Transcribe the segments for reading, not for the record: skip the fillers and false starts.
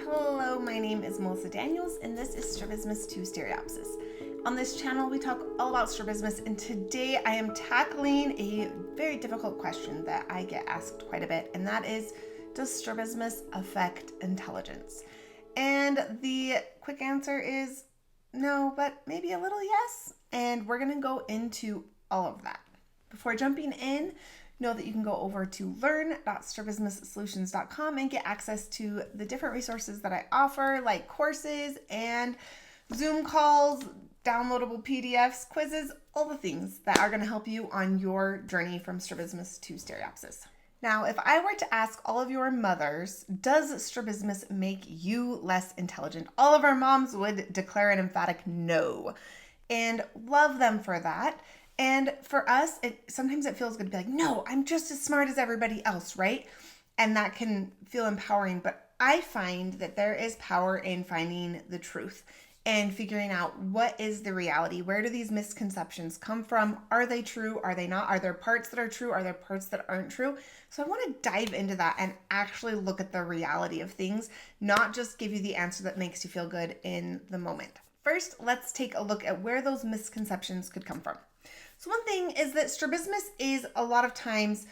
Hello, my name is Melissa Daniels, and this is Strabismus to Stereopsis. On this channel, we talk all about strabismus, and today I am tackling a very difficult question that I get asked quite a bit, and that is, does strabismus affect intelligence? And the quick answer is no, but maybe a little yes, and we're going to go into all of that. Before jumping in, know that you can go over to learn.strabismussolutions.com and get access to the different resources that I offer, like courses and Zoom calls, downloadable PDFs, quizzes, all the things that are going to help you on your journey from strabismus to stereopsis. Now, if I were to ask all of your mothers, does strabismus make you less intelligent? All of our moms would declare an emphatic no, and love them for that. And for us, sometimes it feels good to be like, no, I'm just as smart as everybody else, right? And that can feel empowering. But I find that there is power in finding the truth and figuring out what is the reality. Where do these misconceptions come from? Are they true? Are they not? Are there parts that are true? Are there parts that aren't true? So I want to dive into that and actually look at the reality of things, not just give you the answer that makes you feel good in the moment. First, let's take a look at where those misconceptions could come from. So one thing is that strabismus is a lot of times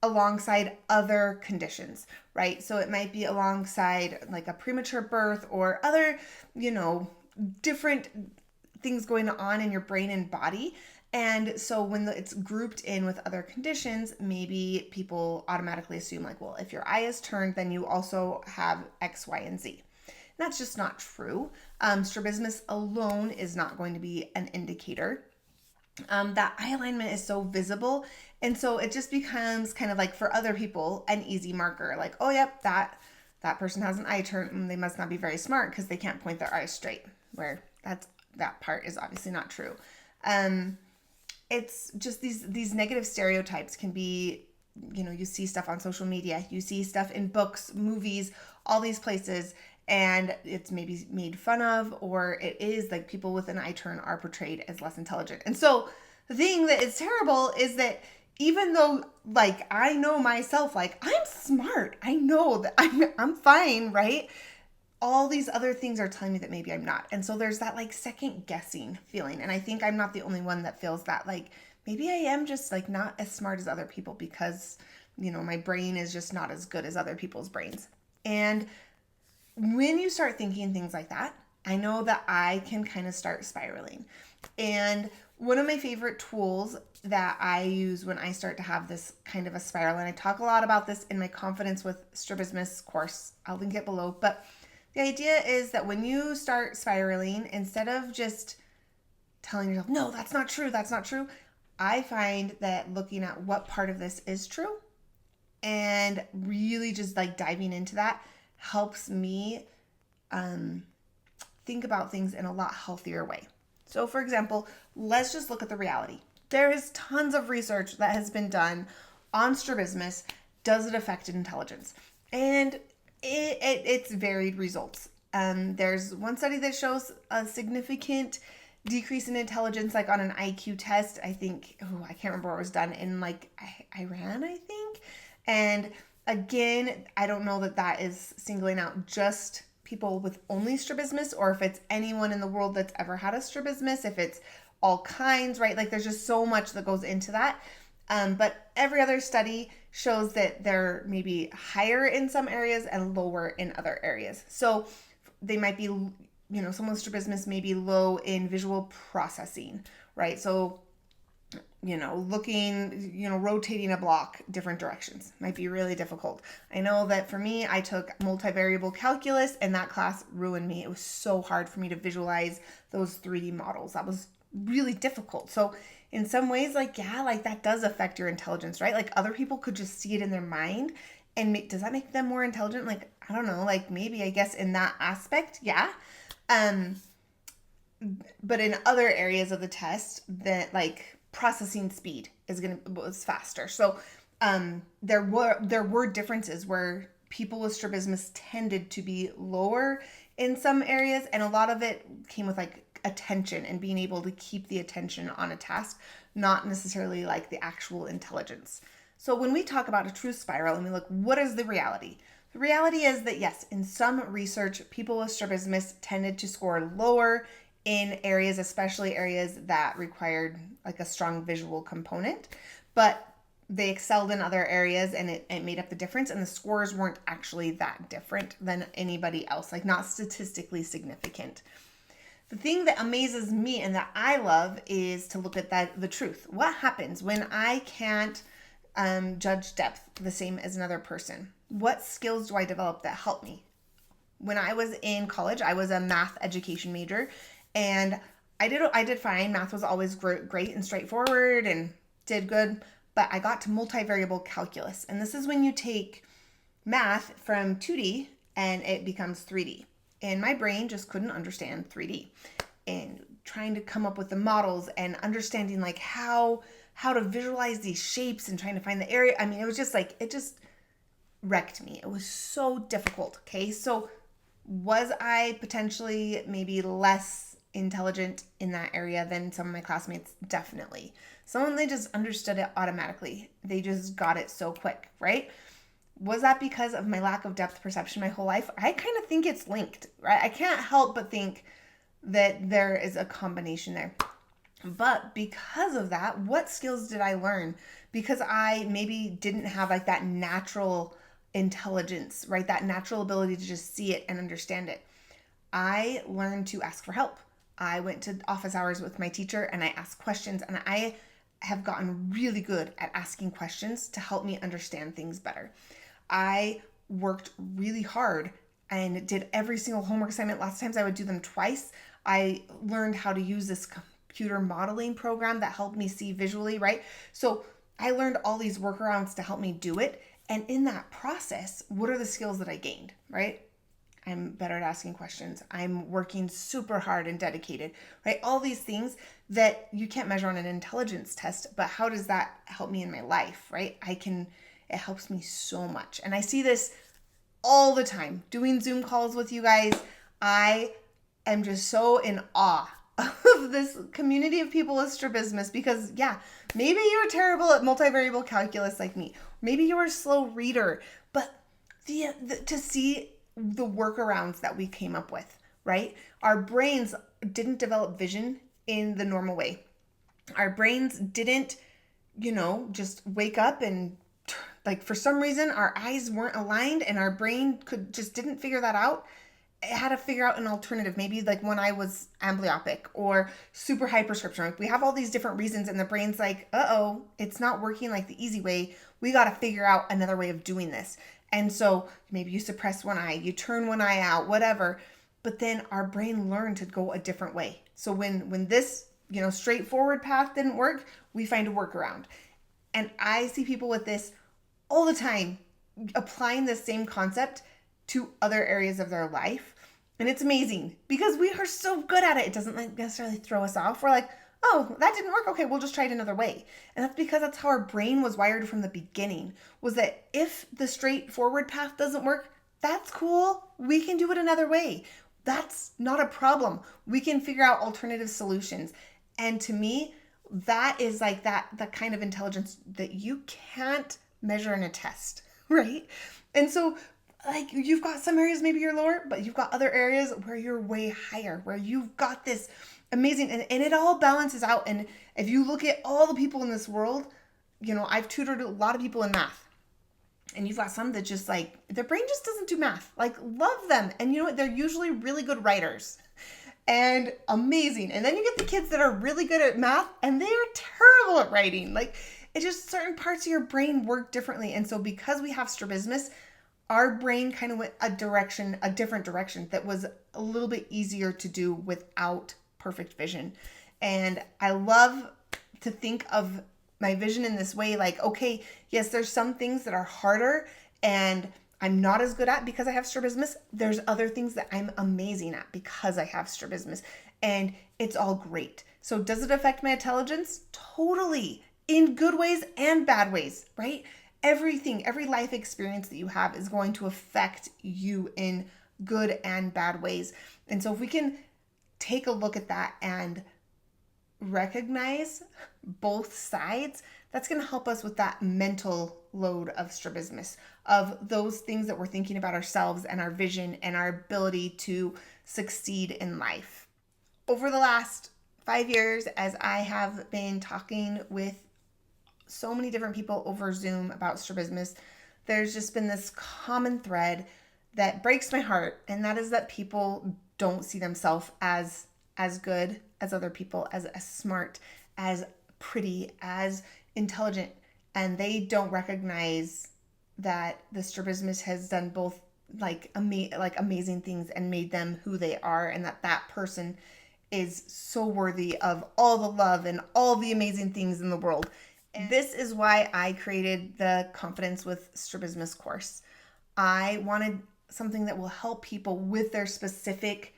alongside other conditions, right? So it might be alongside like a premature birth or other, different things going on in your brain and body. And so when it's grouped in with other conditions, maybe people automatically assume like, well, if your eye is turned, then you also have X, Y, and Z. That's just not true. Strabismus alone is not going to be an indicator. That eye alignment is so visible. And so it just becomes kind of like for other people, an easy marker. Like, oh, yep, that person has an eye turn and they must not be very smart because they can't point their eyes straight, where that part is obviously not true. It's just these negative stereotypes can be, you see stuff on social media, you see stuff in books, movies, all these places, and it's maybe made fun of, or it is like people with an eye turn are portrayed as less intelligent. And so the thing that is terrible is that even though like I know myself, like I'm smart, I know that I'm fine, right? All these other things are telling me that maybe I'm not. And so there's that like second guessing feeling. And I think I'm not the only one that feels that, like maybe I am just like not as smart as other people because, my brain is just not as good as other people's brains. And when you start thinking things like that, I know that I can kind of start spiraling. And one of my favorite tools that I use when I start to have this kind of a spiral, and I talk a lot about this in my Confidence with Strabismus course, I'll link it below, but the idea is that when you start spiraling, instead of just telling yourself, no, that's not true, I find that looking at what part of this is true and really just like diving into that helps me think about things in a lot healthier way. So for example, let's just look at the reality. There is tons of research that has been done on strabismus. Does it affect intelligence? And it's varied results. There's one study that shows a significant decrease in intelligence, like on an IQ test. I think, I can't remember where it was done, in like Iran, I think. And again, I don't know that is singling out just people with only strabismus, or if it's anyone in the world that's ever had a strabismus, if it's all kinds, right? Like there's just so much that goes into that. But every other study shows that they're maybe higher in some areas and lower in other areas. So they might be, someone with strabismus may be low in visual processing, right? So looking, rotating a block different directions might be really difficult. I know that for me, I took multivariable calculus and that class ruined me. It was so hard for me to visualize those 3D models. That was really difficult. So in some ways, that does affect your intelligence, right? Like other people could just see it in their mind. And does that make them more intelligent? Like, I don't know, like maybe, I guess in that aspect, yeah. But in other areas of the test, that like processing speed was faster. So there were differences where people with strabismus tended to be lower in some areas, and a lot of it came with like attention and being able to keep the attention on a task, not necessarily like the actual intelligence. So when we talk about a truth spiral and we look, what is the reality? The reality is that yes, in some research, people with strabismus tended to score lower in areas, especially areas that required like a strong visual component, but they excelled in other areas and it made up the difference, and the scores weren't actually that different than anybody else, like not statistically significant. The thing that amazes me and that I love is to look at the truth. What happens when I can't judge depth the same as another person? What skills do I develop that help me? When I was in college, I was a math education major, and I did fine. Math was always great and straightforward and did good, but I got to multivariable calculus. And this is when you take math from 2D and it becomes 3D. And my brain just couldn't understand 3D. And trying to come up with the models and understanding like how to visualize these shapes and trying to find the area. I mean, it was just like, it just wrecked me. It was so difficult. Okay. So was I potentially maybe less intelligent in that area than some of my classmates? Definitely. Some, they just understood it automatically. They just got it so quick, right? Was that because of my lack of depth perception my whole life? I kind of think it's linked, right? I can't help but think that there is a combination there. But because of that, what skills did I learn? Because I maybe didn't have like that natural intelligence, right? That natural ability to just see it and understand it. I learned to ask for help. I went to office hours with my teacher and I asked questions, and I have gotten really good at asking questions to help me understand things better. I worked really hard and did every single homework assignment. Lots of times I would do them twice. I learned how to use this computer modeling program that helped me see visually, right? So I learned all these workarounds to help me do it. And in that process, what are the skills that I gained, right? I'm better at asking questions. I'm working super hard and dedicated, right? All these things that you can't measure on an intelligence test, but how does that help me in my life, right? It helps me so much. And I see this all the time. Doing Zoom calls with you guys, I am just so in awe of this community of people with strabismus, because yeah, maybe you're terrible at multivariable calculus like me. Maybe you're a slow reader, but to see the workarounds that we came up with, right? Our brains didn't develop vision in the normal way. Our brains didn't, just wake up and like for some reason our eyes weren't aligned and our brain didn't figure that out. It had to figure out an alternative, maybe like when I was amblyopic or super high prescription. Like we have all these different reasons and the brain's like, uh-oh, it's not working like the easy way. We got to figure out another way of doing this. And so maybe you suppress one eye, you turn one eye out, whatever. But then our brain learned to go a different way. So when this, straightforward path didn't work, we find a workaround. And I see people with this all the time, applying the same concept to other areas of their life. And it's amazing because we are so good at it. It doesn't necessarily throw us off. We're like, oh, that didn't work. Okay, we'll just try it another way. And that's because that's how our brain was wired from the beginning, was that if the straightforward path doesn't work, that's cool. We can do it another way. That's not a problem. We can figure out alternative solutions. And to me, that is like the kind of intelligence that you can't measure in a test, right? And so like you've got some areas maybe you're lower, but you've got other areas where you're way higher, where you've got this amazing, and it all balances out. And if you look at all the people in this world, I've tutored a lot of people in math, and you've got some that just like, their brain just doesn't do math. Like, love them. And you know what? They're usually really good writers and amazing. And then you get the kids that are really good at math and they are terrible at writing. Like, it's just certain parts of your brain work differently. And so because we have strabismus, our brain kind of went a different direction that was a little bit easier to do without perfect vision. And I love to think of my vision in this way, like, okay, yes, there's some things that are harder and I'm not as good at because I have strabismus. There's other things that I'm amazing at because I have strabismus, and it's all great. So does it affect my intelligence? Totally, in good ways and bad ways, right? Everything, every life experience that you have is going to affect you in good and bad ways. And so if we can take a look at that and recognize both sides, That's going to help us with that mental load of strabismus, of those things that we're thinking about ourselves and our vision and our ability to succeed in life. Over the last 5 years, as I have been talking with so many different people over Zoom about strabismus, there's just been this common thread that breaks my heart, and that is that people don't see themselves as good as other people, as smart, as pretty, as intelligent, and they don't recognize that the strabismus has done both amazing things and made them who they are, and that person is so worthy of all the love and all the amazing things in the world. And this is why I created the Confidence with Strabismus course. I wanted something that will help people with their specific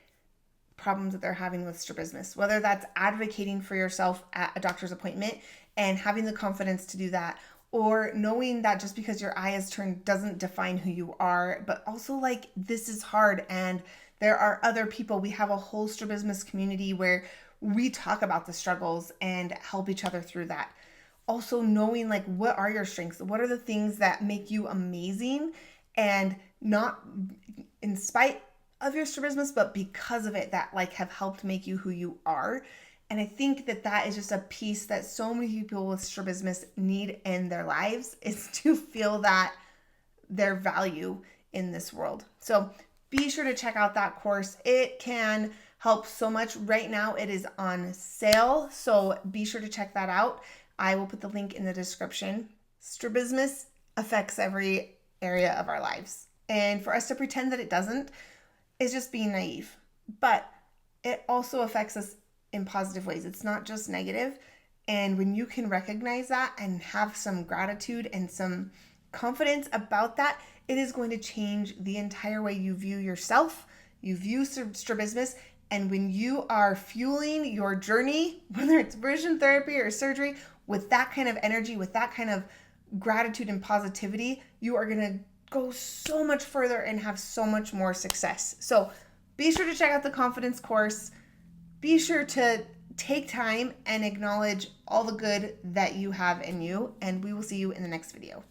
problems that they're having with strabismus, whether that's advocating for yourself at a doctor's appointment and having the confidence to do that, or knowing that just because your eye is turned doesn't define who you are, but also like this is hard and there are other people. We have a whole strabismus community where we talk about the struggles and help each other through that. Also knowing like what are your strengths? What are the things that make you amazing, and not in spite of your strabismus, but because of it, that like have helped make you who you are. And I think that is just a piece that so many people with strabismus need in their lives, is to feel that their value in this world. So be sure to check out that course. It can help so much. Right now it is on sale, so be sure to check that out. I will put the link in the description. Strabismus affects every area of our lives, and for us to pretend that it doesn't is just being naive. But it also affects us in positive ways. It's not just negative. And when you can recognize that and have some gratitude and some confidence about that, it is going to change the entire way you view yourself, you view strabismus. And when you are fueling your journey, whether it's vision therapy or surgery, with that kind of energy, with that kind of gratitude and positivity, you are going to go so much further and have so much more success. So be sure to check out the Confidence course. Be sure to take time and acknowledge all the good that you have in you, and we will see you in the next video.